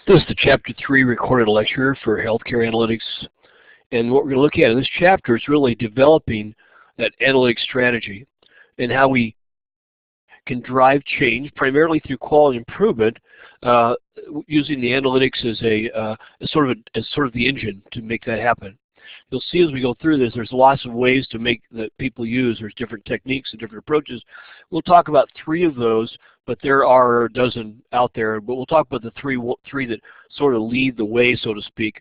This is the Chapter 3 recorded lecture for healthcare analytics. And what we're going to look at in this chapter is really developing that analytics strategy and how we can drive change primarily through quality improvement using the analytics as sort of the engine to make that happen. You'll see as we go through this, there's lots of ways to make that people use. There's different techniques and different approaches. We'll talk about 3 of those, but there are a dozen out there. But we'll talk about the three that sort of lead the way, so to speak,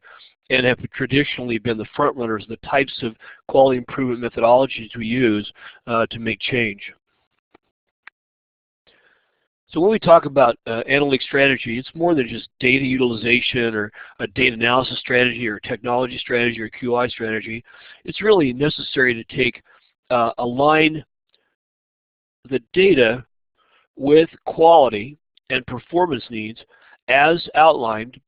and have traditionally been the front runners, the types of quality improvement methodologies we use to make change. So when we talk about analytic strategy, it's more than just data utilization or a data analysis strategy or technology strategy or QI strategy. It's really necessary to align the data with quality and performance needs as outlined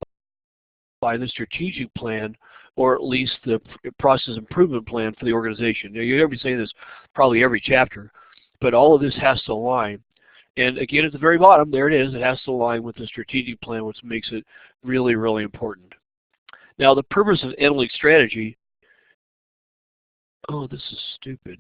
by the strategic plan, or at least the process improvement plan for the organization. Now, you're going to be saying this probably every chapter, but all of this has to align. And again, at the very bottom, there it is. It has to align with the strategic plan, which makes it really, really important. Now, the purpose of analytic strategy, oh, this is stupid.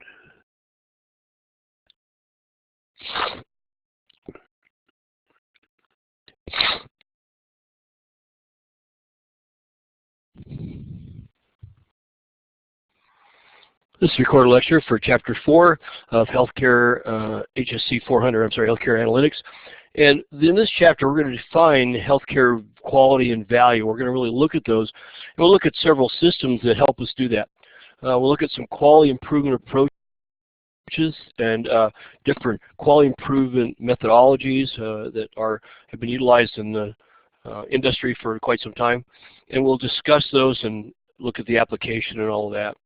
This is a recorded lecture for Chapter 4 of Healthcare HSC 400, Healthcare Analytics. And in this chapter, we're going to define healthcare quality and value. We're going to really look at those. And we'll look at several systems that help us do that. We'll look at some quality improvement approaches and different quality improvement methodologies that have been utilized in the industry for quite some time. And we'll discuss those and look at the application and all of that.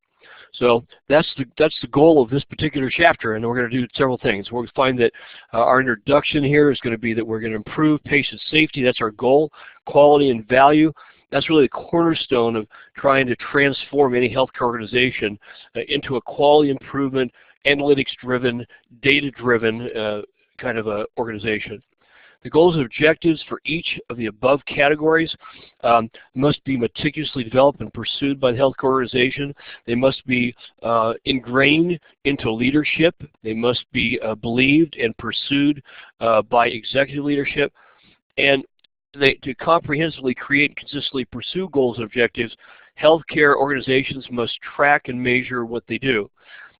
So that's the goal of this particular chapter, and we're going to do several things. We'll find that our introduction here is going to be that we're going to improve patient safety. That's our goal. Quality and value. That's really the cornerstone of trying to transform any healthcare organization into a quality improvement, analytics-driven, data-driven kind of a organization. The goals and objectives for each of the above categories must be meticulously developed and pursued by the healthcare organization. They must be ingrained into leadership. They must be believed and pursued by executive leadership. And to comprehensively create and consistently pursue goals and objectives, healthcare organizations must track and measure what they do.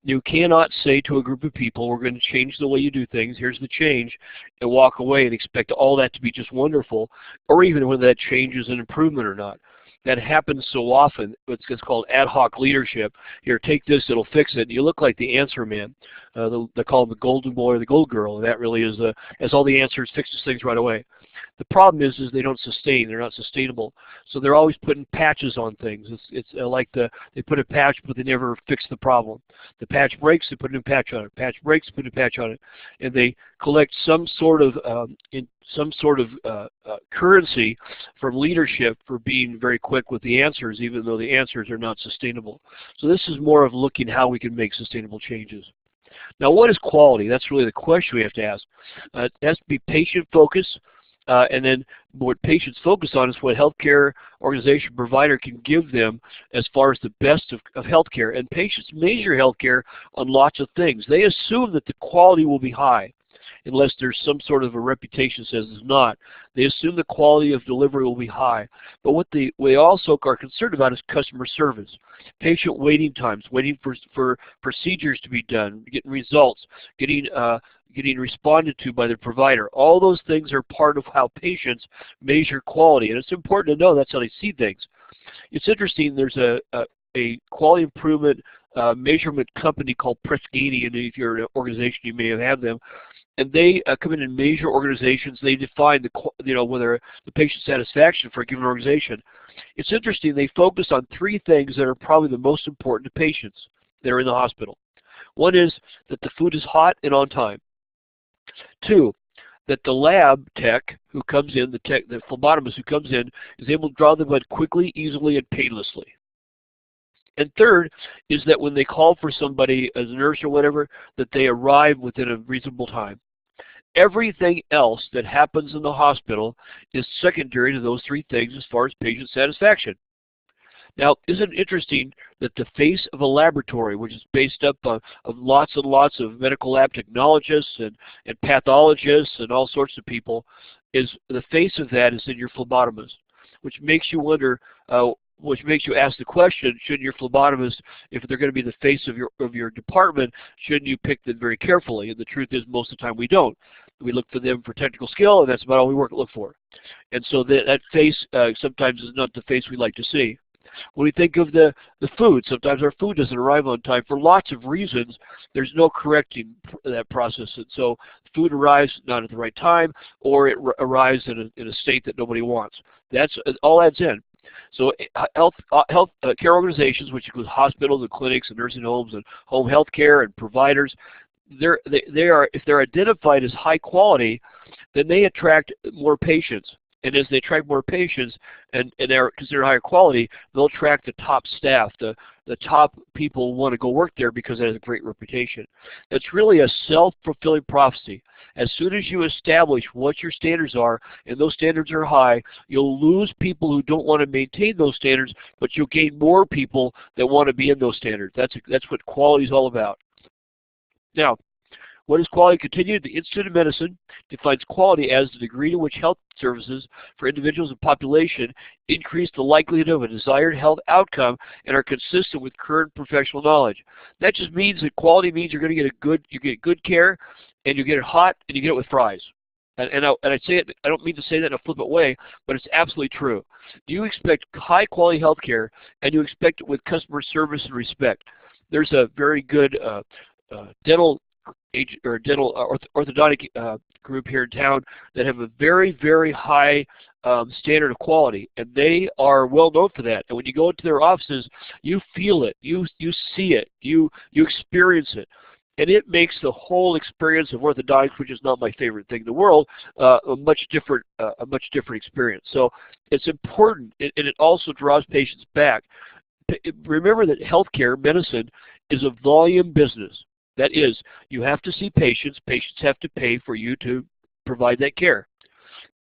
You cannot say to a group of people, we're going to change the way you do things, here's the change, and walk away and expect all that to be just wonderful, or even whether that change is an improvement or not. That happens so often. It's called ad hoc leadership. Here, take this, it'll fix it. You look like the answer man. They call him the golden boy or the gold girl, and that really is has all the answers, fixes things right away. The problem is they don't sustain. They're not sustainable. So they're always putting patches on things. It's like they put a patch, but they never fix the problem. The patch breaks, they put a new patch on it. Patch breaks, put a patch on it, and they collect some sort of currency from leadership for being very quick with the answers, even though the answers are not sustainable. So this is more of looking how we can make sustainable changes. Now, what is quality? That's really the question we have to ask. It has to be patient-focused. And then what patients focus on is what healthcare organization provider can give them as far as the best of healthcare. And patients measure healthcare on lots of things. They assume that the quality will be high, unless there's some sort of a reputation that says it's not. They assume the quality of delivery will be high. But what they also are concerned about is customer service, patient waiting times, waiting for procedures to be done, getting results, getting responded to by the provider. All those things are part of how patients measure quality, and it's important to know that's how they see things. It's interesting, there's a quality improvement measurement company called Pressgani, and if you're an organization, you may have had them, and they come in and measure organizations. They define whether the patient satisfaction for a given organization. It's interesting, they focus on 3 things that are probably the most important to patients that are in the hospital. One is that the food is hot and on time. 2, that the lab tech who comes in, the phlebotomist who comes in, is able to draw the blood quickly, easily, and painlessly. And 3rd is that when they call for somebody as a nurse or whatever, that they arrive within a reasonable time. Everything else that happens in the hospital is secondary to those three things as far as patient satisfaction. Now, isn't it interesting that the face of a laboratory, which is based up of lots and lots of medical lab technologists and pathologists and all sorts of people, is the face of that is in your phlebotomist, which makes you wonder, which makes you ask the question, shouldn't your phlebotomist, if they're going to be the face of your department, shouldn't you pick them very carefully? And the truth is, most of the time we don't. We look for them for technical skill, and that's about all we look for. And so that face sometimes is not the face we like to see. When we think of the food, sometimes our food doesn't arrive on time for lots of reasons. There's no correcting that process, and so food arrives not at the right time, or it arrives in a state that nobody wants. That's all adds in. So health care organizations, which include hospitals and clinics and nursing homes and home health care and providers, if they're identified as high quality, then they attract more patients. And as they attract more patients and they're considered higher quality, they'll attract the top staff. The top people want to go work there because it has a great reputation. It's really a self-fulfilling prophecy. As soon as you establish what your standards are, and those standards are high, you'll lose people who don't want to maintain those standards, but you'll gain more people that want to be in those standards. That's what quality is all about. Now, what is quality continued? The Institute of Medicine defines quality as the degree to which health services for individuals and population increase the likelihood of a desired health outcome and are consistent with current professional knowledge. That just means that quality means you're going to get good care, and you get it hot, and you get it with fries. And I say it, I don't mean to say that in a flippant way, but it's absolutely true. You expect high quality health care, and you expect it with customer service and respect. There's a very good dental orthodontic group here in town that have a very, very high standard of quality, and they are well known for that. And when you go into their offices, you feel it, you see it, you experience it, and it makes the whole experience of orthodontics, which is not my favorite thing in the world, a much different experience. So it's important, and it also draws patients back. Remember that healthcare, medicine, is a volume business. That is, you have to see patients. Patients have to pay for you to provide that care.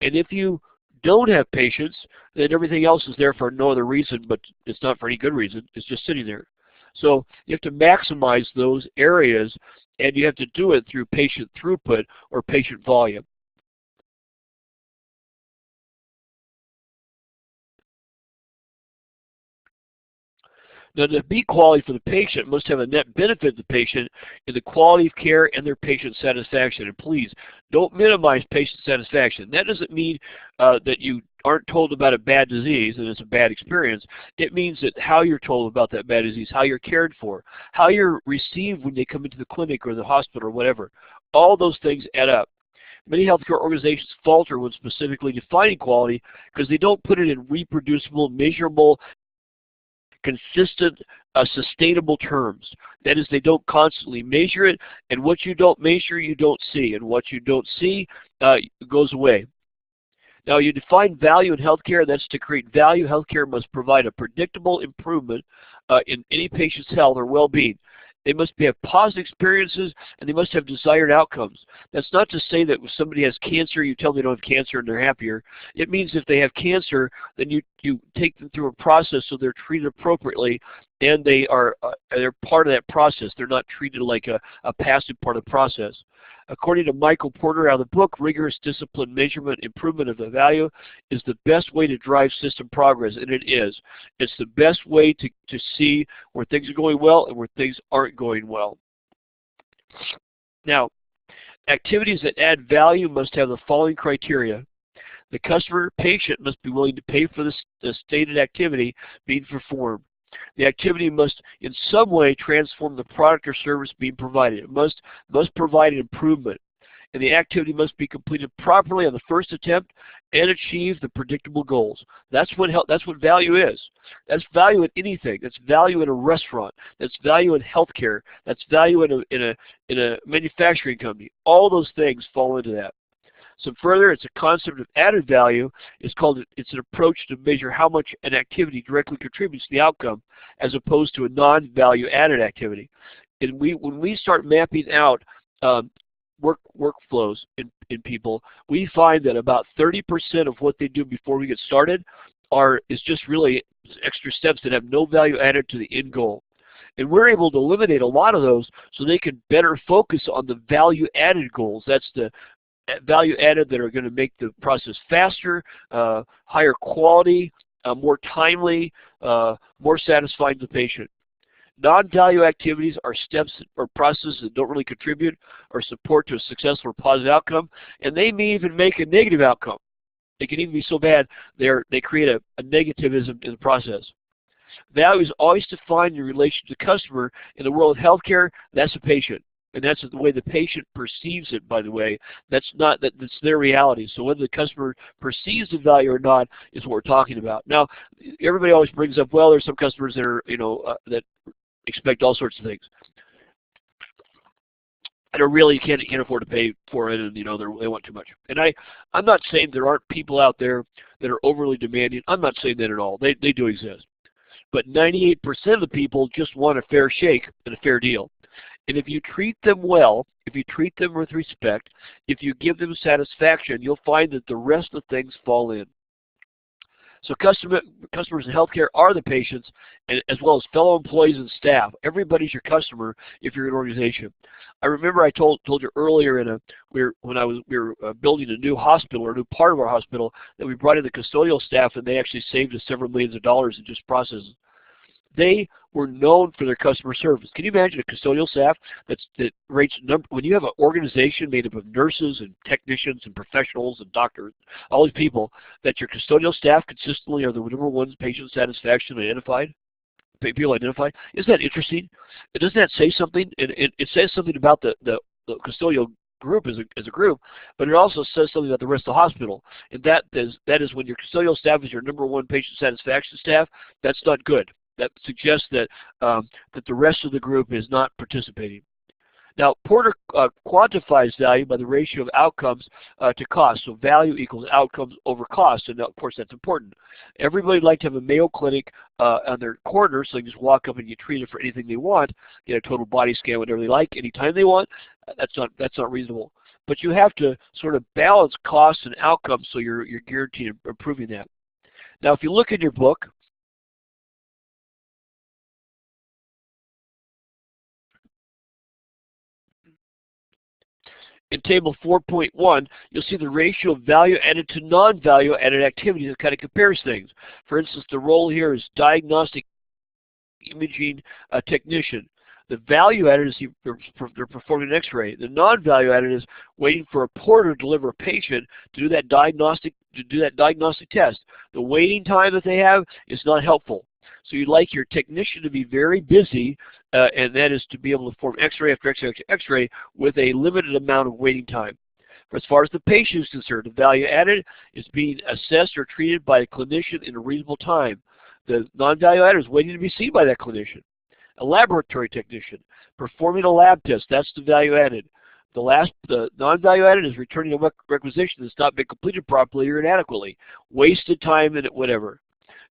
And if you don't have patients, then everything else is there for no other reason, but it's not for any good reason. It's just sitting there. So you have to maximize those areas, and you have to do it through patient throughput or patient volume. Now, to be quality for the patient must have a net benefit to the patient in the quality of care and their patient satisfaction. And please, don't minimize patient satisfaction. That doesn't mean that you aren't told about a bad disease and it's a bad experience. It means that how you're told about that bad disease, how you're cared for, how you're received when they come into the clinic or the hospital or whatever. All those things add up. Many healthcare organizations falter when specifically defining quality because they don't put it in reproducible, measurable, consistent, sustainable terms. That is, they don't constantly measure it, and what you don't measure, you don't see, and what you don't see goes away. Now, you define value in healthcare. That's to create value. Healthcare must provide a predictable improvement in any patient's health or well-being. They must have positive experiences, and they must have desired outcomes. That's not to say that if somebody has cancer, you tell them they don't have cancer and they're happier. It means if they have cancer, then you take them through a process so they're treated appropriately, and they're part of that process. They're not treated like a passive part of the process. According to Michael Porter out of the book, rigorous discipline, measurement, improvement of the value is the best way to drive system progress, and it is. It's the best way to see where things are going well and where things aren't going well. Now, activities that add value must have the following criteria. The customer patient must be willing to pay for the stated activity being performed. The activity must in some way transform the product or service being provided. It must provide an improvement. And the activity must be completed properly on the first attempt and achieve the predictable goals. That's what value is. That's value in anything. That's value in a restaurant. That's value in healthcare. That's value in a manufacturing company. All those things fall into that. So further, it's a concept of added value. It's an approach to measure how much an activity directly contributes to the outcome as opposed to a non-value added activity. And when we start mapping out workflows in people, we find that about 30% of what they do before we get started is just really extra steps that have no value added to the end goal. And we're able to eliminate a lot of those so they can better focus on the value added goals. That's the value added that are going to make the process faster, higher quality, more timely, more satisfying to the patient. Non-value activities are steps or processes that don't really contribute or support to a successful or positive outcome, and they may even make a negative outcome. They can even be so bad they create a negativism in the process. Value is always defined in relation to the customer. In the world of healthcare, that's the patient. And that's the way the patient perceives it, by the way. That's their reality. So whether the customer perceives the value or not is what we're talking about. Now, everybody always brings up, well, there's some customers that are, that expect all sorts of things. And really can't afford to pay for it, and they want too much. And I'm not saying there aren't people out there that are overly demanding. I'm not saying that at all. They do exist. But 98% of the people just want a fair shake and a fair deal. And if you treat them well, if you treat them with respect, if you give them satisfaction, you'll find that the rest of the things fall in. So customers in healthcare are the patients, as well as fellow employees and staff. Everybody's your customer if you're an organization. I remember I told you earlier when we were building a new hospital, or a new part of our hospital, that we brought in the custodial staff, and they actually saved us several millions of dollars in just processes. They were known for their customer service. Can you imagine a custodial staff that rates when you have an organization made up of nurses and technicians and professionals and doctors, all these people, that your custodial staff consistently are the number one patient satisfaction identified? People identified? Isn't that interesting? Doesn't that say something? It says something about the custodial group as a group, but it also says something about the rest of the hospital. And that is when your custodial staff is your number one patient satisfaction staff, that's not good. That suggests that the rest of the group is not participating. Now, Porter quantifies value by the ratio of outcomes to cost. So value equals outcomes over cost, and of course that's important. Everybody would like to have a Mayo Clinic on their corner, so they can just walk up and get treated for anything they want, get a total body scan, whatever they like, anytime they want. That's not reasonable. But you have to sort of balance costs and outcomes, so you're guaranteed improving that. Now, if you look in your book, in table 4.1, you'll see the ratio of value added to non-value added activities that kind of compares things. For instance, the role here is diagnostic imaging technician. The value added is they're performing an X-ray. The non-value added is waiting for a porter to deliver a patient to do that diagnostic test. The waiting time that they have is not helpful. So you'd like your technician to be very busy, and that is to be able to perform X-ray after X-ray after X-ray with a limited amount of waiting time. As far as the patient is concerned, the value added is being assessed or treated by a clinician in a reasonable time. The non-value added is waiting to be seen by that clinician. A laboratory technician performing a lab test, that's the value added. The non-value added is returning a requisition that's not been completed properly or inadequately, wasted time and whatever.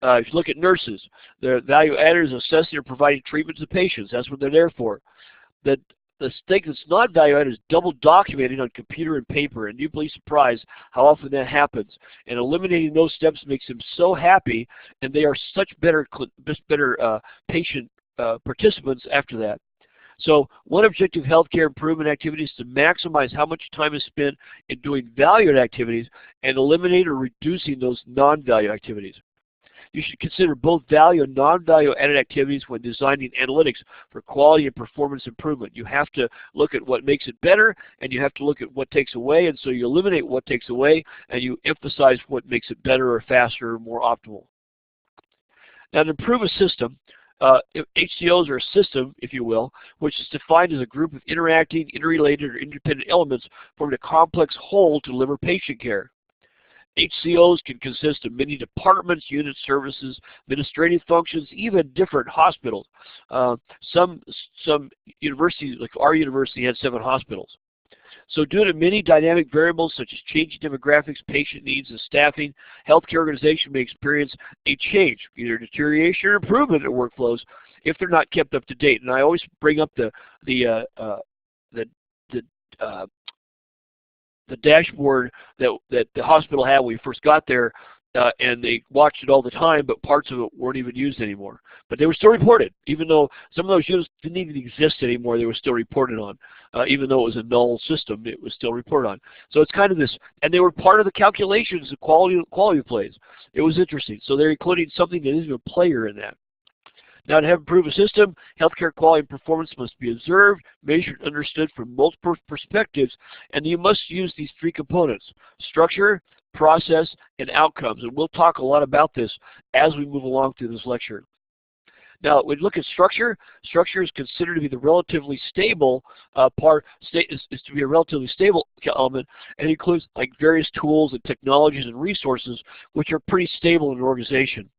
If you look at nurses, their value added is assessing or providing treatment to patients. That's what they're there for. The thing that's not value added is double documenting on computer and paper, and you'd be surprised how often that happens. And eliminating those steps makes them so happy, and they are such better patient participants after that. So one objective healthcare improvement activity is to maximize how much time is spent in doing valued activities and eliminate or reducing those non-value activities. You should consider both value and non-value added activities when designing analytics for quality and performance improvement. You have to look at what makes it better, and you have to look at what takes away, and so you eliminate what takes away, and you emphasize what makes it better or faster or more optimal. Now, to improve a system, HCOs are a system, if you will, which is defined as a group of interacting, interrelated, or independent elements forming a complex whole to deliver patient care. HCOs can consist of many departments, units, services, administrative functions, even different hospitals. Some universities, like our university, had 7 hospitals. So due to many dynamic variables such as changing demographics, patient needs, and staffing, healthcare organization may experience a change, either deterioration or improvement in workflows if they're not kept up to date. And I always bring up the the dashboard that the hospital had when we first got there, and they watched it all the time, but parts of it weren't even used anymore. But they were still reported, even though some of those units didn't even exist anymore. They were still reported on, even though it was a null system. It was still reported on. So it's kind of this, and they were part of the calculations of quality of plays. It was interesting. So they're including something that isn't a player in that. Now, to have improved a system, healthcare quality and performance must be observed, measured, and understood from multiple perspectives, and you must use these three components: structure, process, and outcomes. And we'll talk a lot about this as we move along through this lecture. Now, when we look at structure, structure is considered to be the relatively stable is to be a relatively stable element, and includes like various tools and technologies and resources which are pretty stable in an organization.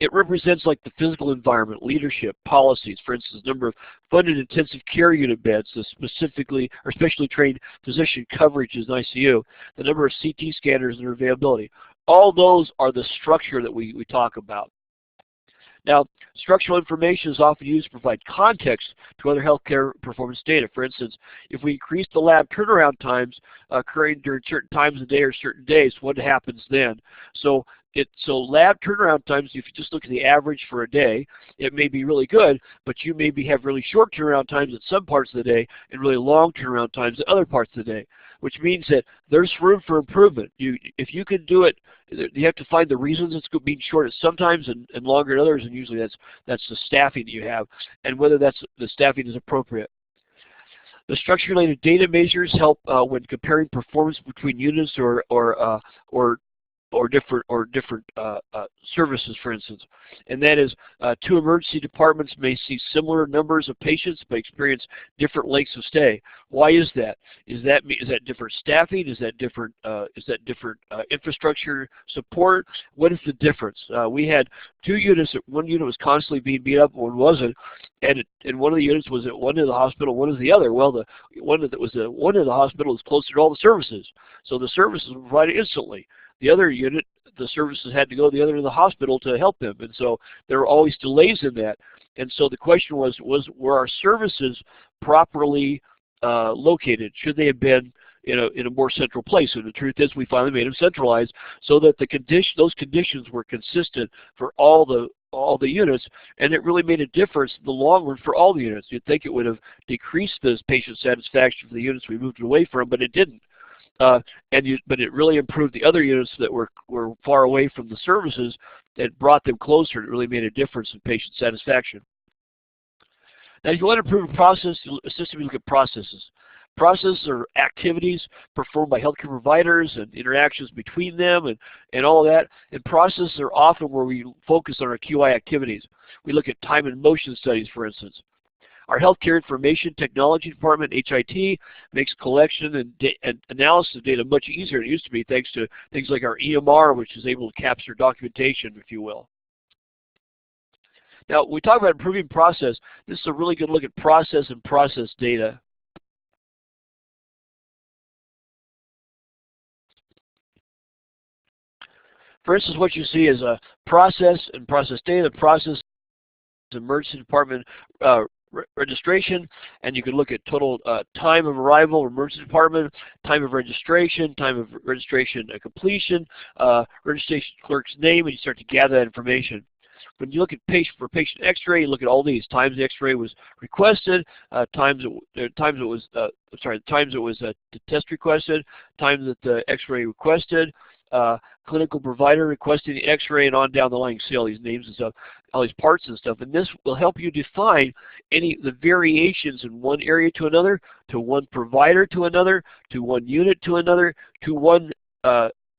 It represents like the physical environment, leadership, policies, for instance, number of funded intensive care unit beds, the specifically or specially trained physician coverage in ICU, the number of CT scanners and their availability. All those are the structure that we talk about. Now, structural information is often used to provide context to other healthcare performance data. For instance, if we increase the lab turnaround times occurring during certain times of the day or certain days, what happens then? So lab turnaround times, if you just look at the average for a day, it may be really good, but you maybe have really short turnaround times at some parts of the day and really long turnaround times at other parts of the day, which means that there's room for improvement. If you can do it, you have to find the reasons it's being short at sometimes and longer at others, and usually that's the staffing that you have and whether the staffing is appropriate. The structure-related data measures help when comparing performance between units or different services, for instance. And that is, two emergency departments may see similar numbers of patients but experience different lengths of stay. Why is that? Is that different staffing? Is that different infrastructure support? What is the difference? We had two units. One unit was constantly being beat up, one wasn't, and one of the units was at one end of the hospital, one is the other. Well, the one that was at one end of the hospital is closer to all the services, so the services were provided instantly. The other unit, the services had to go to the other end of the hospital to help them, and so there were always delays in that. And so the question was were our services properly located? Should they have been in a more central place? And the truth is, we finally made them centralized so that those conditions were consistent for all the units, and it really made a difference in the long run for all the units. You'd think it would have decreased the patient satisfaction for the units we moved away from, but it didn't. But it really improved the other units that were far away from the services. That brought them closer. It really made a difference in patient satisfaction. Now, if you want to improve a process system, you look at processes. Processes are activities performed by healthcare providers and interactions between them and all of that. And processes are often where we focus on our QI activities. We look at time and motion studies, for instance. Our Healthcare Information Technology Department, HIT, makes collection and analysis of data much easier than it used to be, thanks to things like our EMR, which is able to capture documentation, if you will. Now, when we talk about improving process, this is a really good look at process and process data. For instance, what you see is a process and process data. The process is emergency department registration, and you can look at total time of arrival, emergency department, time of registration completion, registration clerk's name, and you start to gather that information. When you look at patient X-ray, you look at all these times the X-ray was requested, times it was the test requested, times that the X-ray requested, clinical provider requesting the X-ray, and on down the line. You see all these names and stuff, all these parts and stuff, and this will help you define the variations in one area to another, to one provider to another, to one unit to another, to one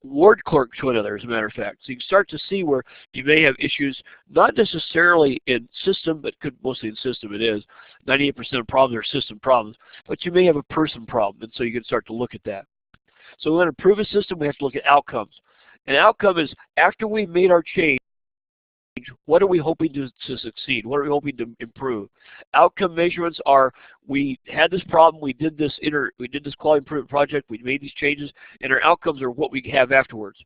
ward clerk to another, as a matter of fact. So you can start to see where you may have issues, not necessarily in system, but mostly in system it is. 98% of problems are system problems, but you may have a person problem, and so you can start to look at that. So we want to improve a system, we have to look at outcomes. An outcome is, after we've made our change, what are we hoping to succeed? What are we hoping to improve? Outcome measurements are, we had this problem, we did this quality improvement project, we made these changes, and our outcomes are what we have afterwards.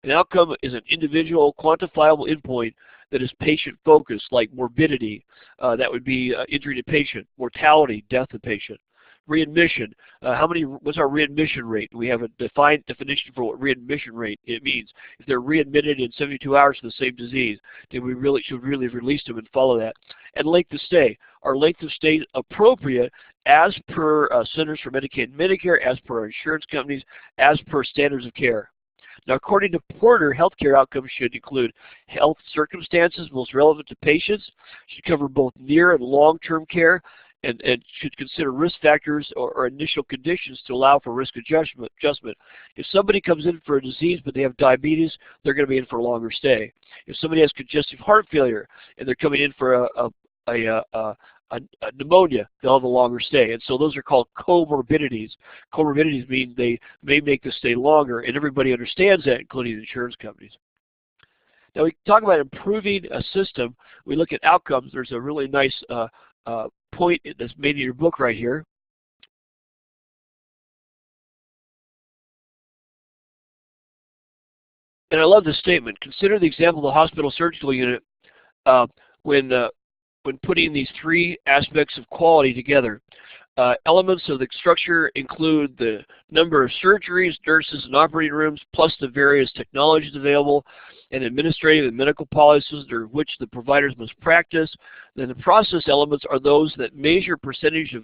An outcome is an individual quantifiable endpoint that is patient-focused, like morbidity, that would be injury to patient, mortality, death of patient. Readmission. What's our readmission rate? We have a defined definition for what readmission rate it means. If they're readmitted in 72 hours for the same disease, then we should really release them and follow that. And length of stay. Are length of stay appropriate as per Centers for Medicaid and Medicare, as per our insurance companies, as per standards of care? Now, according to Porter, healthcare outcomes should include health circumstances most relevant to patients, should cover both near and long-term care, and should consider risk factors or initial conditions to allow for risk adjustment. If somebody comes in for a disease but they have diabetes, they're going to be in for a longer stay. If somebody has congestive heart failure and they're coming in for a pneumonia, they'll have a longer stay. And so those are called comorbidities. Comorbidities mean they may make the stay longer, and everybody understands that, including the insurance companies. Now, we talk about improving a system. We look at outcomes. There's a really nice point that's made in your book right here. And I love this statement. Consider the example of the hospital surgical unit when putting these three aspects of quality together. Elements of the structure include the number of surgeries, nurses, and operating rooms, plus the various technologies available, and administrative and medical policies under which the providers must practice. Then the process elements are those that measure percentage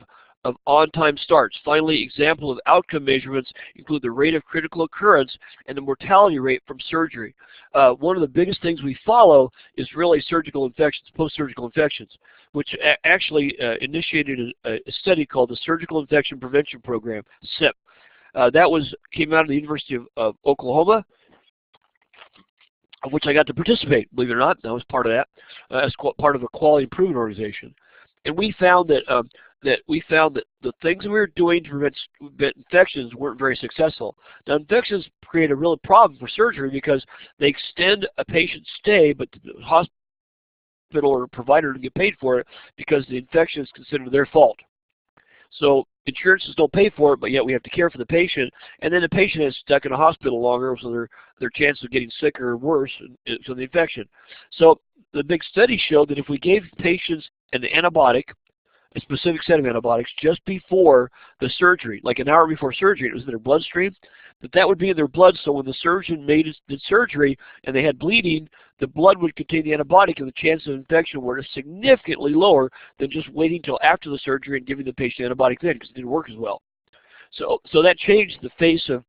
of on-time starts. Finally, example of outcome measurements include the rate of critical occurrence and the mortality rate from surgery. One of the biggest things we follow is really surgical infections, post-surgical infections, which actually initiated a study called the Surgical Infection Prevention Program, SIP. That came out of the University of Oklahoma, of which I got to participate, believe it or not. I was part of that, as part of a quality improvement organization. And we found that the things we were doing to prevent infections weren't very successful. Now, infections create a real problem for surgery because they extend a patient's stay, but the hospital or provider to get paid for it because the infection is considered their fault. So insurances don't pay for it, but yet we have to care for the patient, and then the patient is stuck in a hospital longer, so their chances of getting sicker or worse from the infection. So the big study showed that if we gave patients an antibiotic, a specific set of antibiotics, just before the surgery, like an hour before surgery, it was in their bloodstream, that would be in their blood, so when the surgeon did surgery and they had bleeding, the blood would contain the antibiotic and the chance of infection were significantly lower than just waiting until after the surgery and giving the patient antibiotic then, because it didn't work as well. So that changed the face of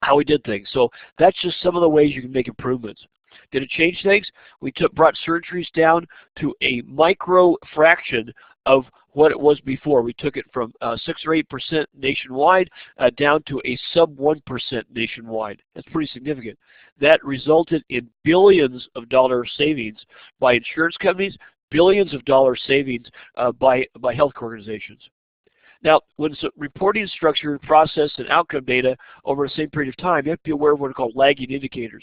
how we did things. So that's just some of the ways you can make improvements. Did it change things? We brought surgeries down to a micro fraction of what it was before. We took it from 6 or 8% nationwide down to a sub 1% nationwide. That's pretty significant. That resulted in billions of dollars savings by insurance companies, billions of dollars savings by health organizations. Now, when it's a reporting structure, process, and outcome data over the same period of time, you have to be aware of what are called lagging indicators.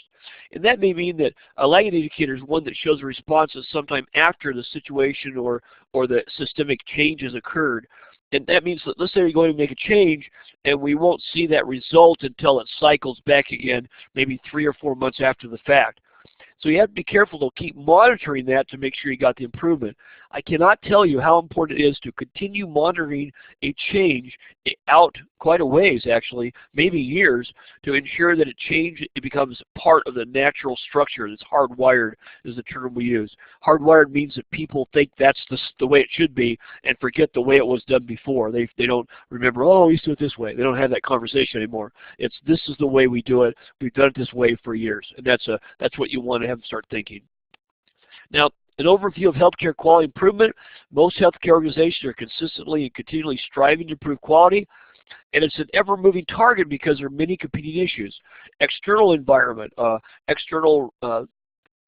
And that may mean that a lagging indicator is one that shows a response sometime after the situation or the systemic changes occurred. And that means that, let's say we're going to make a change, and we won't see that result until it cycles back again, maybe 3 or 4 months after the fact. So you have to be careful to keep monitoring that to make sure you got the improvement. I cannot tell you how important it is to continue monitoring a change out quite a ways, actually, maybe years, to ensure that it becomes part of the natural structure. That's hardwired is the term we use. Hardwired means that people think that's the way it should be and forget the way it was done before. They don't remember, oh, we used to do it this way. They don't have that conversation anymore. It's this is the way we do it. We've done it this way for years. And that's what you want to have them start thinking. Now, an overview of healthcare quality improvement. Most healthcare organizations are consistently and continually striving to improve quality, and it's an ever-moving target because there are many competing issues. External environment, external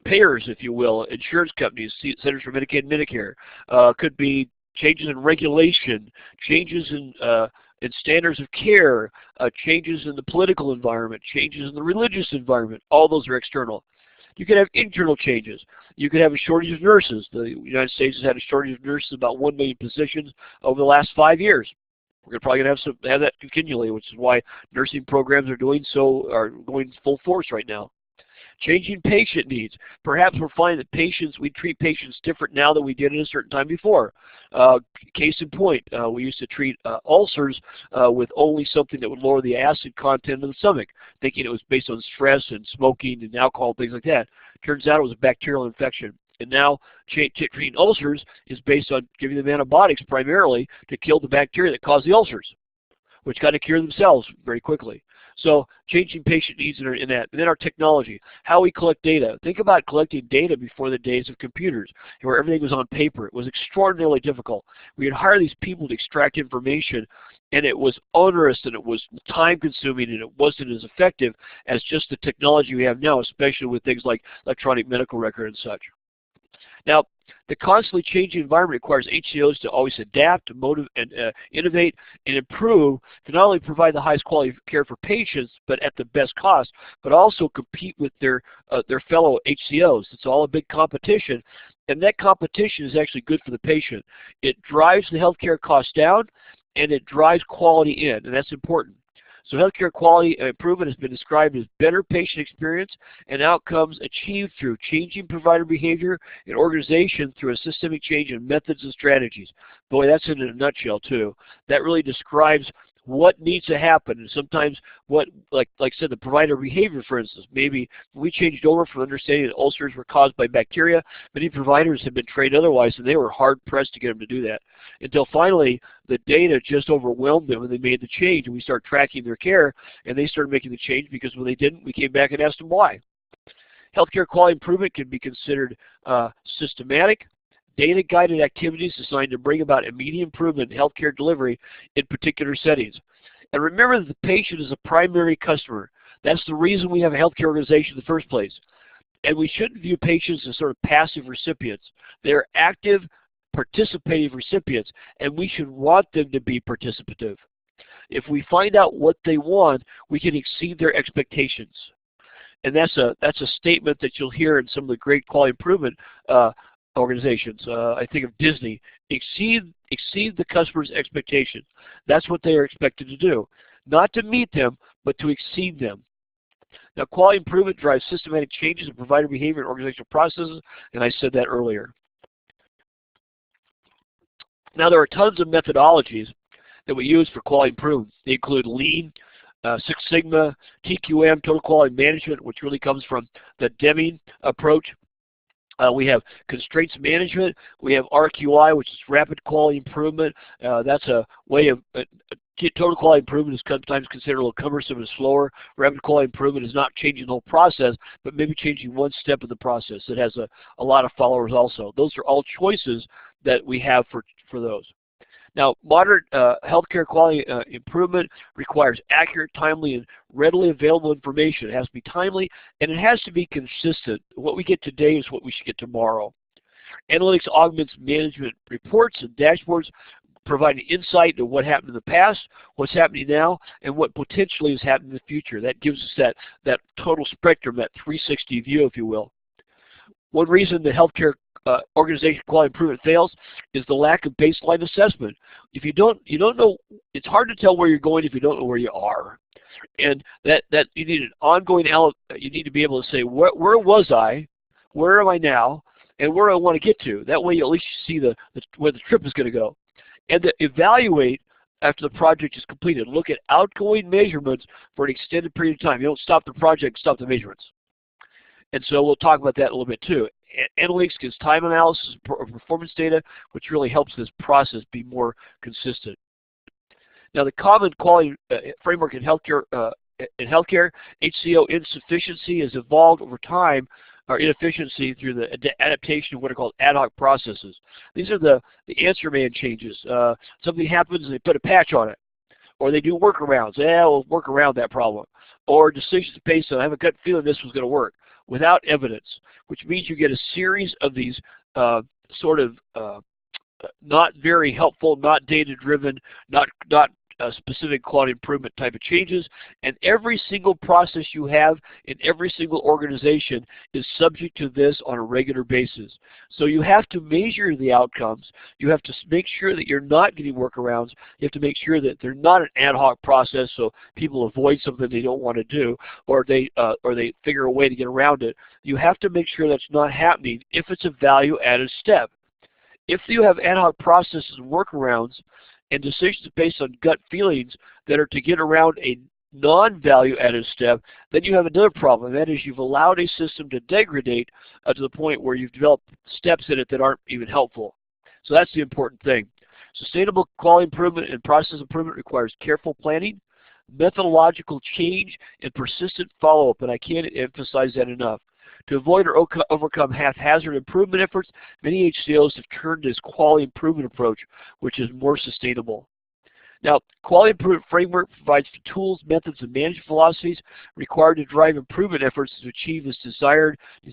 payers, if you will, insurance companies, Centers for Medicaid and Medicare, could be changes in regulation, changes in standards of care, changes in the political environment, changes in the religious environment. All those are external. You could have internal changes. You could have a shortage of nurses. The United States has had a shortage of nurses, about 1 million positions over the last 5 years. We're probably going to have that continually, which is why nursing programs are going full force right now. Changing patient needs. Perhaps we're finding that we treat patients different now than we did at a certain time before. Case in point, we used to treat ulcers with only something that would lower the acid content of the stomach, thinking it was based on stress and smoking and alcohol, things like that. Turns out it was a bacterial infection. And now treating ulcers is based on giving them antibiotics primarily to kill the bacteria that cause the ulcers, which kind of cure themselves very quickly. So changing patient needs in that. And then our technology, how we collect data. Think about collecting data before the days of computers, where everything was on paper. It was extraordinarily difficult. We would hire these people to extract information, and it was onerous, and it was time-consuming, and it wasn't as effective as just the technology we have now, especially with things like electronic medical record and such. Now, the constantly changing environment requires HCOs to always adapt, motivate, and innovate and improve to not only provide the highest quality of care for patients, but at the best cost, but also compete with their fellow HCOs. It's all a big competition, and that competition is actually good for the patient. It drives the healthcare costs down, and it drives quality in, and that's important. So healthcare quality improvement has been described as better patient experience and outcomes achieved through changing provider behavior and organization through a systemic change in methods and strategies. Boy, that's in a nutshell too. That really describes what needs to happen, and sometimes what, like I said, the provider behavior, for instance. Maybe we changed over from understanding that ulcers were caused by bacteria. Many providers have been trained otherwise, and they were hard-pressed to get them to do that. Until finally, the data just overwhelmed them, and they made the change, and we started tracking their care, and they started making the change because when they didn't, we came back and asked them why. Healthcare quality improvement can be considered systematic, data-guided activities designed to bring about immediate improvement in healthcare delivery in particular settings. And remember that the patient is a primary customer. That's the reason we have a healthcare organization in the first place. And we shouldn't view patients as sort of passive recipients. They're active, participative recipients, and we should want them to be participative. If we find out what they want, we can exceed their expectations. And that's a statement that you'll hear in some of the great quality improvement organizations. I think of Disney. Exceed the customer's expectations. That's what they are expected to do. Not to meet them, but to exceed them. Now, quality improvement drives systematic changes in provider behavior and organizational processes, and I said that earlier. Now, there are tons of methodologies that we use for quality improvement. They include Lean, Six Sigma, TQM, Total Quality Management, which really comes from the Deming approach. We have constraints management. We have RQI, which is rapid quality improvement. That's a way of total quality improvement is sometimes considered a little cumbersome and slower. Rapid quality improvement is not changing the whole process, but maybe changing one step of the process. It has a lot of followers also. Those are all choices that we have for those. Now, modern healthcare quality improvement requires accurate, timely, and readily available information. It has to be timely, and it has to be consistent. What we get today is what we should get tomorrow. Analytics augments management reports and dashboards, providing insight into what happened in the past, what's happening now, and what potentially is happening in the future. That gives us that total spectrum, that 360 view, if you will. One reason the healthcare organization quality improvement fails is the lack of baseline assessment. If you don't know, it's hard to tell where you're going if you don't know where you are. And that you need an ongoing, you need to be able to say, where was I, where am I now, and where do I want to get to. That way at least you see where the trip is going to go. And to evaluate after the project is completed. Look at outgoing measurements for an extended period of time. You don't stop the project, stop the measurements. And so we'll talk about that a little bit too. Analytics gives time analysis of performance data, which really helps this process be more consistent. Now, the common quality framework in healthcare, HCO insufficiency has evolved over time, or inefficiency through the adaptation of what are called ad hoc processes. These are the answer man changes. Something happens and they put a patch on it. Or they do workarounds. Yeah, we'll work around that problem. Or decisions based on, I have a gut feeling this was going to work, without evidence, which means you get a series of these sort of not very helpful, not data-driven, not specific quality improvement type of changes, and every single process you have in every single organization is subject to this on a regular basis. So you have to measure the outcomes. You have to make sure that you're not getting workarounds. You have to make sure that they're not an ad hoc process so people avoid something they don't want to do, or they figure a way to get around it. You have to make sure that's not happening if it's a value-added step. If you have ad hoc processes and workarounds and decisions based on gut feelings that are to get around a non-value added step, then you have another problem. That is, you've allowed a system to degrade to the point where you've developed steps in it that aren't even helpful. So that's the important thing. Sustainable quality improvement and process improvement requires careful planning, methodological change, and persistent follow-up, and I can't emphasize that enough. To avoid or overcome haphazard improvement efforts, many HCOs have turned to this quality improvement approach, which is more sustainable. Now, quality improvement framework provides tools, methods, and management philosophies required to drive improvement efforts to achieve these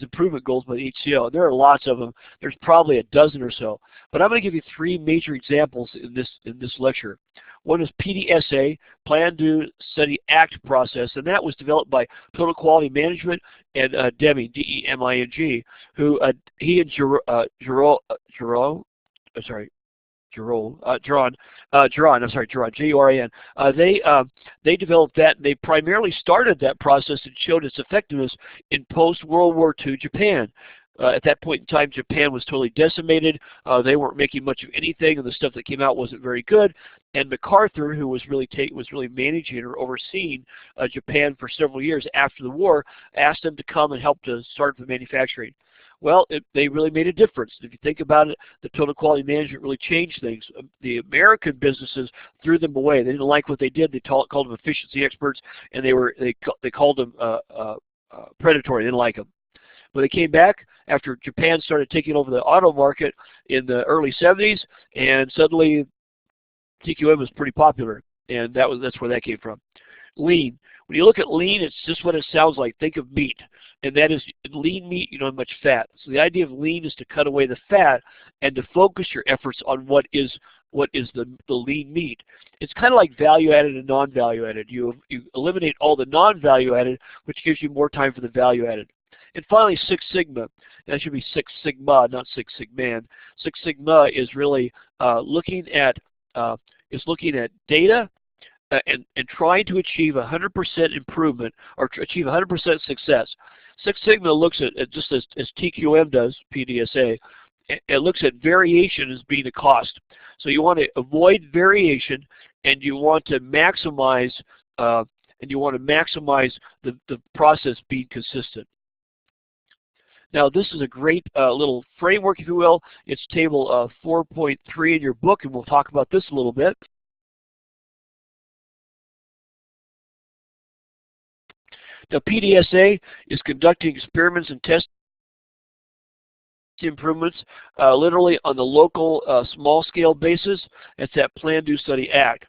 improvement goals by the HCO. There are lots of them. There's probably a dozen or so. But I'm going to give you three major examples in this lecture. One is PDSA, Plan, Do, Study, Act process, and that was developed by Total Quality Management and Deming, D-E-M-I-N-G, who he and Geron, G-U-R-A-N. They developed that, and they primarily started that process and showed its effectiveness in post-World War II Japan. At that point in time, Japan was totally decimated. They weren't making much of anything, and the stuff that came out wasn't very good. And MacArthur, who was really managing or overseeing Japan for several years after the war, asked them to come and help to start the manufacturing. Well, they really made a difference. If you think about it, the total quality management really changed things. The American businesses threw them away. They didn't like what they did. They called them efficiency experts, and they called them predatory. They didn't like them. When they came back after Japan started taking over the auto market in the early 70s, and suddenly TQM was pretty popular, and that's where that came from. Lean. When you look at lean, it's just what it sounds like. Think of meat, and that is lean meat. You don't have much fat. So the idea of lean is to cut away the fat and to focus your efforts on what is the lean meat. It's kind of like value added and non-value added. You eliminate all the non-value added, which gives you more time for the value added. And finally, Six Sigma. That should be Six Sigma, not Six Sigman. Six Sigma is really looking at data and trying to achieve 100% improvement or achieve 100% success. Six Sigma looks at just as TQM does, PDSA. It looks at variation as being a cost. So you want to avoid variation, and you want to maximize the process being consistent. Now, this is a great little framework, if you will. It's table 4.3 in your book, and we'll talk about this a little bit. Now, PDSA is conducting experiments and testing improvements literally on the local small-scale basis. It's that Plan, Do, Study, Act.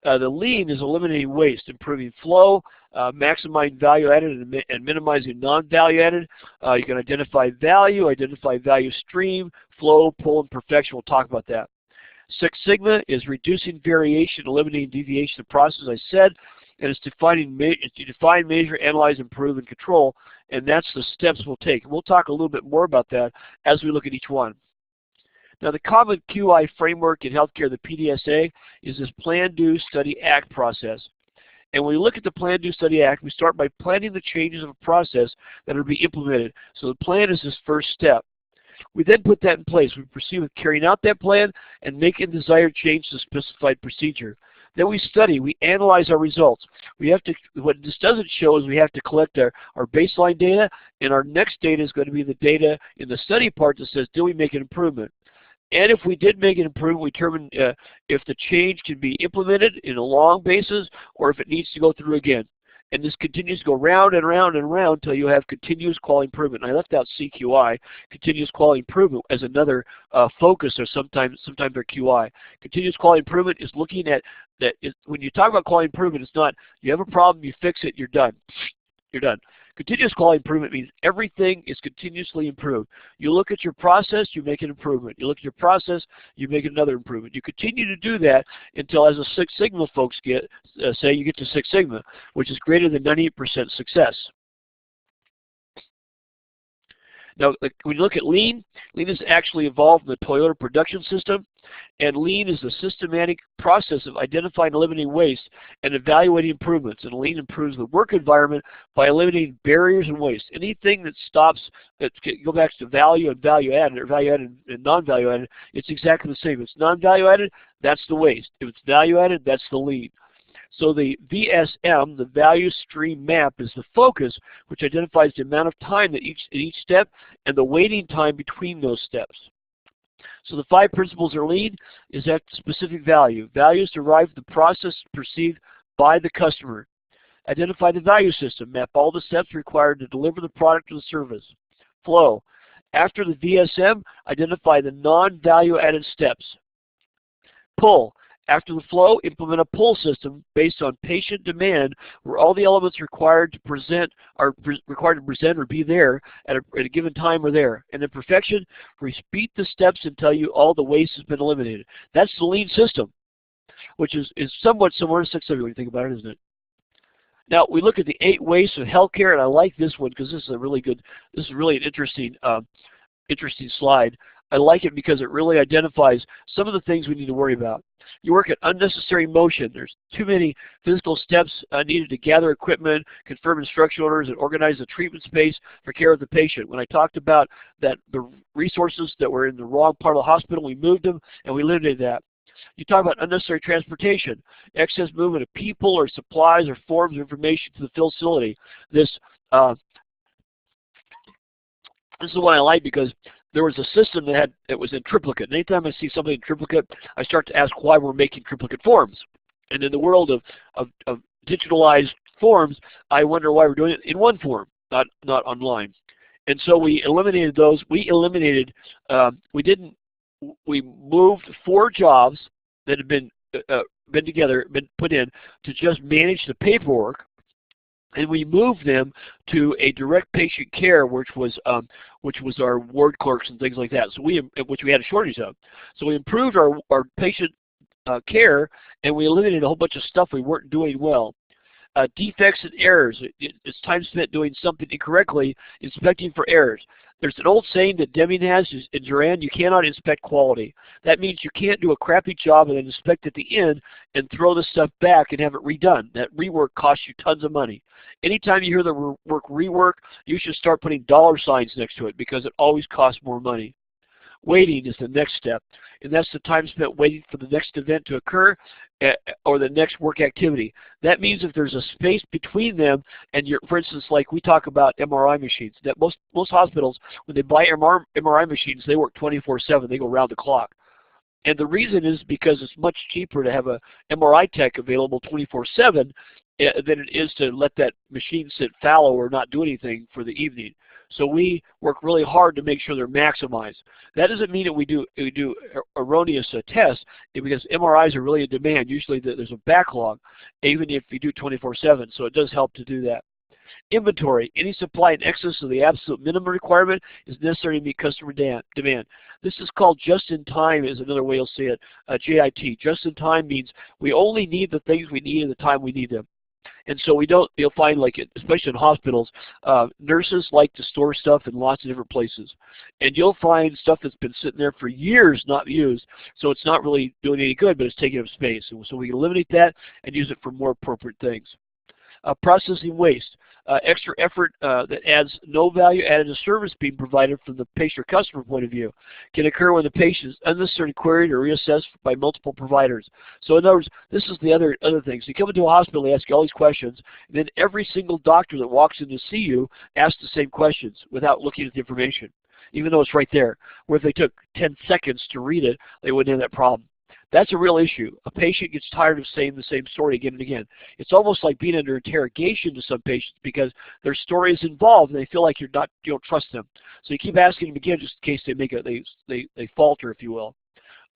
The Lean is eliminating waste, improving flow, maximizing value added and minimizing non-value added. You can identify value stream, flow, pull, and perfection. We'll talk about that. Six Sigma is reducing variation, eliminating deviation of process, as I said, and it's to define, measure, analyze, improve, and control, and that's the steps we'll take. We'll talk a little bit more about that as we look at each one. Now, the common QI framework in healthcare, the PDSA, is this Plan, Do, Study, Act process. And when we look at the Plan, Do, Study, Act, we start by planning the changes of a process that are to be implemented. So the plan is this first step. We then put that in place. We proceed with carrying out that plan and making desired change to specified procedure. Then we study, we analyze our results. What this doesn't show is we have to collect our baseline data, and our next data is going to be the data in the study part that says, did we make an improvement? And if we did make an improvement, we determine if the change can be implemented in a long basis or if it needs to go through again. And this continues to go round and round and round until you have continuous quality improvement. And I left out CQI, continuous quality improvement, as another focus, or sometimes they're QI. Continuous quality improvement is looking at that. When you talk about quality improvement, it's not you have a problem, you fix it, you're done. You're done. Continuous quality improvement means everything is continuously improved. You look at your process, you make an improvement. You look at your process, you make another improvement. You continue to do that until, as the Six Sigma folks say, you get to Six Sigma, which is greater than 98% success. Now, when you look at Lean, Lean is actually evolved in the Toyota production system, and Lean is the systematic process of identifying and eliminating waste and evaluating improvements. And Lean improves the work environment by eliminating barriers and waste. Anything that stops, go back to value and value added, or value added and non-value added, it's exactly the same. If it's non-value added, that's the waste. If it's value added, that's the Lean. So the VSM, the value stream map, is the focus, which identifies the amount of time that each step and the waiting time between those steps. So the 5 principles are Lean is at specific value. Values derive the process perceived by the customer. Identify the value system. Map all the steps required to deliver the product or the service. Flow. After the VSM, identify the non-value added steps. Pull. After the flow, implement a pull system based on patient demand, where all the elements required to present or be there at a given time are there. And then perfection, repeat the steps until all the waste has been eliminated. That's the Lean system, which is somewhat similar to Six Sigma when you think about it, isn't it? Now we look at the 8 wastes of healthcare, and I like this one because this is really an interesting slide. I like it because it really identifies some of the things we need to worry about. You work at unnecessary motion. There's too many physical steps needed to gather equipment, confirm instruction orders, and organize the treatment space for care of the patient. When I talked about that, the resources that were in the wrong part of the hospital, we moved them and we eliminated that. You talk about unnecessary transportation, excess movement of people or supplies or forms of information to the facility. This is the one I like because there was a system that was in triplicate. And anytime I see something in triplicate, I start to ask why we're making triplicate forms. And in the world of digitalized forms, I wonder why we're doing it in one form, not online. And so we eliminated those. We moved 4 jobs that had been put in to just manage the paperwork. And we moved them to a direct patient care, which was our ward clerks and things like that. So which we had a shortage of. So we improved our patient care, and we eliminated a whole bunch of stuff we weren't doing well. Defects and errors. It's time spent doing something incorrectly, inspecting for errors. There's an old saying that Deming has in Duran: you cannot inspect quality. That means you can't do a crappy job and then inspect at the end and throw the stuff back and have it redone. That rework costs you tons of money. Anytime you hear the word rework, you should start putting dollar signs next to it because it always costs more money. Waiting is the next step, and that's the time spent waiting for the next event to occur or the next work activity. That means if there's a space between them, and for instance, like we talk about MRI machines, that most hospitals, when they buy MRI machines, they work 24/7. They go round the clock. And the reason is because it's much cheaper to have a MRI tech available 24/7 than it is to let that machine sit fallow or not do anything for the evening. So we work really hard to make sure they're maximized. That doesn't mean that we do erroneous tests, because MRIs are really in demand. Usually there's a backlog, even if you do 24/7, so it does help to do that. Inventory. Any supply in excess of the absolute minimum requirement is necessary to meet customer demand. This is called just-in-time is another way you'll see it, JIT. Just-in-time means we only need the things we need at the time we need them. And so you'll find, like, especially in hospitals, nurses like to store stuff in lots of different places. And you'll find stuff that's been sitting there for years not used, so it's not really doing any good, but it's taking up space. And so we can eliminate that and use it for more appropriate things. Processing waste. Extra effort that adds no value added to service being provided from the patient or customer point of view can occur when the patient is unnecessarily queried or reassessed by multiple providers. So in other words, this is the other thing. So you come into a hospital, they ask you all these questions, and then every single doctor that walks in to see you asks the same questions without looking at the information, even though it's right there. Where if they took 10 seconds to read it, they wouldn't have that problem. That's a real issue. A patient gets tired of saying the same story again and again. It's almost like being under interrogation to some patients because their story is involved and they feel like you don't trust them. So you keep asking them again just in case they falter, if you will.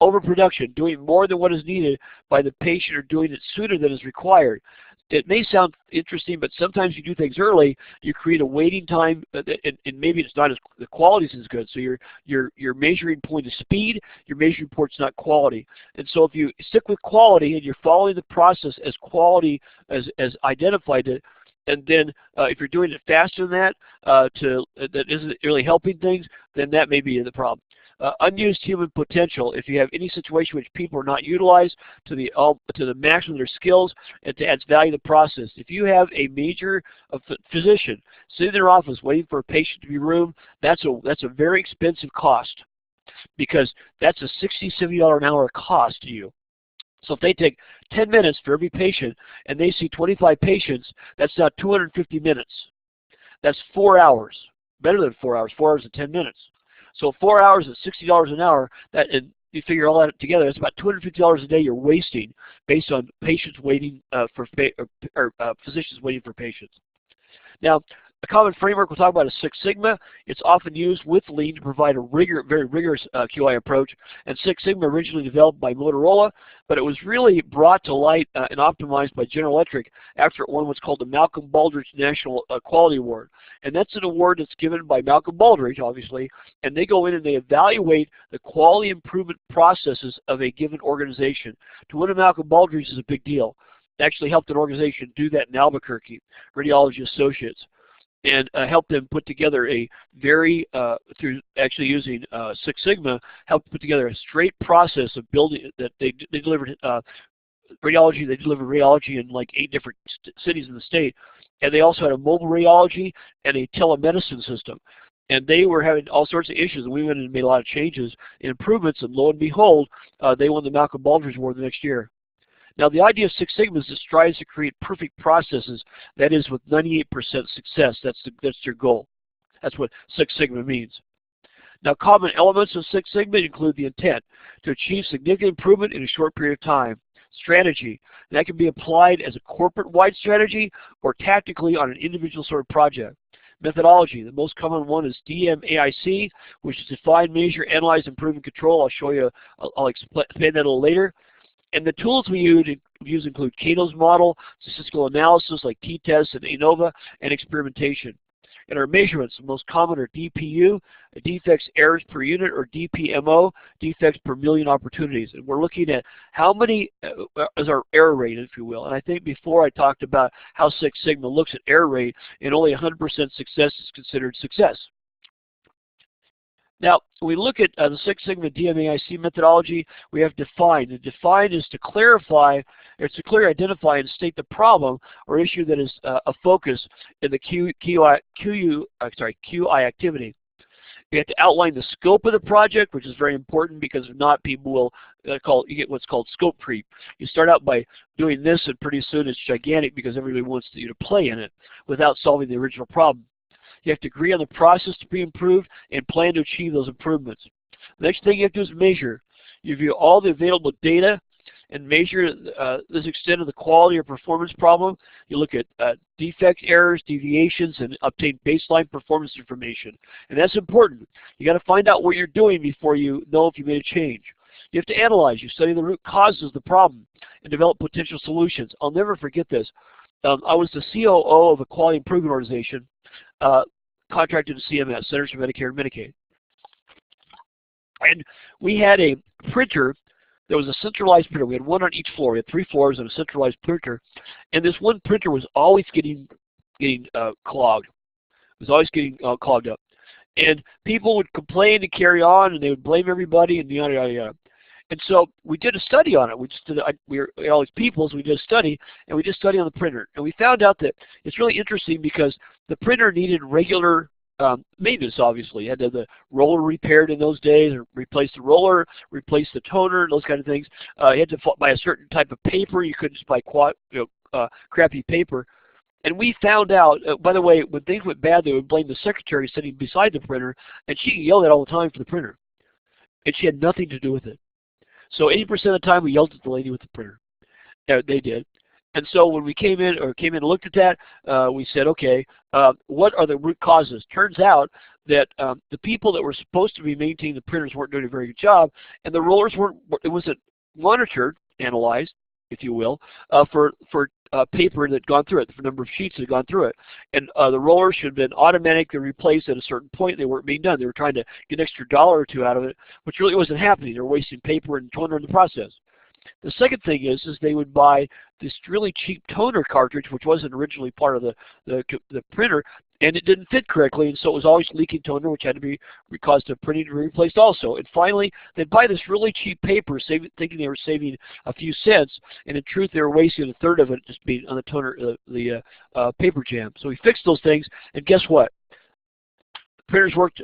Overproduction, doing more than what is needed by the patient or doing it sooner than is required. It may sound interesting, but sometimes you do things early, you create a waiting time, and maybe it's not as, the quality isn't as good. So your measuring point is speed, your measuring point's not quality. And so if you stick with quality and you're following the process as quality as identified it, and then if you're doing it faster than that, that isn't really helping things, then that may be the problem. Unused human potential. If you have any situation which people are not utilized to the maximum of their skills, it adds value to the process. If you have a major physician sitting in their office waiting for a patient to be roomed, that's a very expensive cost, because that's a $60, $70 an hour cost to you. So if they take 10 minutes for every patient and they see 25 patients, that's now 250 minutes. That's 4 hours. Better than 4 hours. 4 hours and 10 minutes. So 4 hours at $60 an hour, and you figure all that together, that's about $250 a day you're wasting based on patients waiting physicians waiting for patients. Now, a common framework we'll talk about is Six Sigma. It's often used with Lean to provide a very rigorous QI approach. And Six Sigma originally developed by Motorola, but it was really brought to light and optimized by General Electric after it won what's called the Malcolm Baldrige National Quality Award. And that's an award that's given by Malcolm Baldrige, obviously, and they go in and they evaluate the quality improvement processes of a given organization. To win a Malcolm Baldrige is a big deal. It actually helped an organization do that in Albuquerque, Radiology Associates, and helped them put together a very, through actually using Six Sigma, helped put together a straight process of building that they delivered radiology. They delivered radiology in like 8 different cities in the state, and they also had a mobile radiology and a telemedicine system. And they were having all sorts of issues, and we went in and made a lot of changes and improvements, and lo and behold, they won the Malcolm Baldrige Award the next year. Now, the idea of Six Sigma is it strives to create perfect processes, that is, with 98% success. That's your goal. That's what Six Sigma means. Now, common elements of Six Sigma include the intent to achieve significant improvement in a short period of time. Strategy. That can be applied as a corporate-wide strategy or tactically on an individual sort of project. Methodology. The most common one is DMAIC, which is define, measure, analyze, improve, and control. I'll show you. I'll explain that a little later. And the tools we use include Cato's model, statistical analysis like t-tests and ANOVA, and experimentation. And our measurements, the most common are DPU, defects errors per unit, or DPMO, defects per million opportunities. And we're looking at how many is our error rate, if you will. And I think before I talked about how Six Sigma looks at error rate, and only 100% success is considered success. Now, when we look at the Six Sigma DMAIC methodology, we have define. And define is to clarify, or to clearly identify and state the problem or issue that is a focus in the QI activity. You have to outline the scope of the project, which is very important, because if not, people will you get what's called scope creep. You start out by doing this, and pretty soon it's gigantic because everybody wants you to play in it without solving the original problem. You have to agree on the process to be improved and plan to achieve those improvements. The next thing you have to do is measure. You review all the available data and measure this extent of the quality or performance problem. You look at defects, errors, deviations, and obtain baseline performance information. And that's important. You got to find out what you're doing before you know if you made a change. You have to analyze. You study the root causes of the problem and develop potential solutions. I'll never forget this. I was the COO of a quality improvement organization contracted to CMS, Centers for Medicare and Medicaid. And we had a printer. There was a centralized printer. We had one on each floor. We had 3 floors and a centralized printer. And this one printer was always getting clogged. It was always getting clogged up. And people would complain and carry on, and they would blame everybody, and yada, yada, yada. And so we did a study on it. We just did, we were all these people, so we did a study, and we did a study on the printer. And we found out that it's really interesting because the printer needed regular maintenance, obviously. You had to have the roller repaired in those days, or replace the roller, replace the toner, those kind of things. You had to buy a certain type of paper. You couldn't just buy crappy paper. And we found out, by the way, when things went bad, they would blame the secretary sitting beside the printer, and she yelled at all the time for the printer. And she had nothing to do with it. So 80% of the time we yelled at the lady with the printer. They did. And so when we came in and looked at that, we said, okay, what are the root causes? Turns out that the people that were supposed to be maintaining the printers weren't doing a very good job, and the rollers weren't. It wasn't monitored, analyzed, if you will, for paper that had gone through it, for the number of sheets that had gone through it. And the rollers should have been automatically replaced at a certain point. They weren't being done. They were trying to get an extra $1 or $2 out of it, which really wasn't happening. They were wasting paper and toner in the process. The second thing is they would buy this really cheap toner cartridge, which wasn't originally part of the printer, and it didn't fit correctly, and so it was always leaking toner, which had to be caused the printing to be replaced also. And finally, they'd buy this really cheap paper, thinking they were saving a few cents, and in truth, they were wasting a third of it just being on the toner, the paper jam. So we fixed those things, and guess what? The printers worked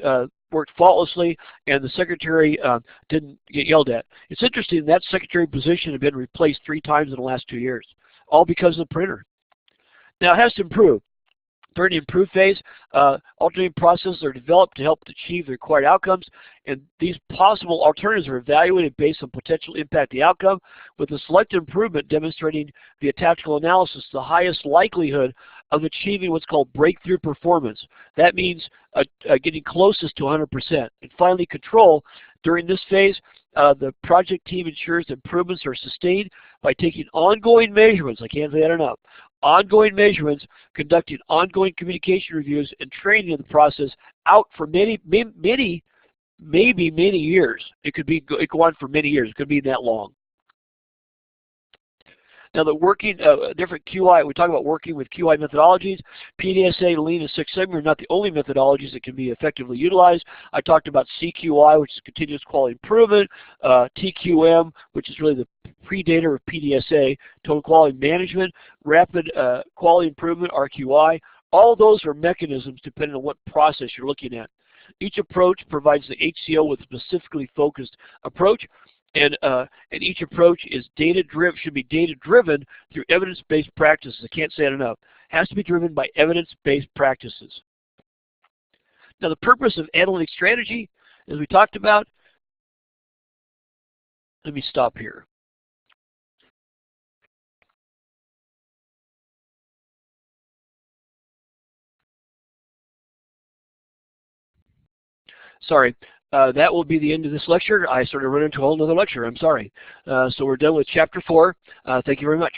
faultlessly, and the secretary didn't get yelled at. It's interesting that secretary position had been replaced 3 times in the last 2 years, all because of the printer. Now it has to improve. During the improve phase, alternative processes are developed to help achieve the required outcomes, and these possible alternatives are evaluated based on potential impact the outcome, with the selected improvement demonstrating via tactical analysis the highest likelihood of achieving what's called breakthrough performance. That means getting closest to 100%. And finally, control. During this phase, the project team ensures improvements are sustained by taking ongoing measurements. I can't say that enough. Ongoing measurements, conducting ongoing communication reviews, and training in the process out for maybe many years. It could go on for many years. It could be that long. Now, the working different QI, we talk about working with QI methodologies. PDSA, Lean, and Six Sigma are not the only methodologies that can be effectively utilized. I talked about CQI, which is continuous quality improvement, TQM, which is really the predator of PDSA, total quality management, rapid quality improvement, RQI. All those are mechanisms depending on what process you're looking at. Each approach provides the HCO with a specifically focused approach. And each approach is data-driven, should be data-driven through evidence-based practices. I can't say it enough. It has to be driven by evidence-based practices. Now, the purpose of analytic strategy, as we talked about, let me stop here. Sorry. That will be the end of this lecture. I sort of run into a whole other lecture. I'm sorry. So we're done with Chapter 4. Thank you very much.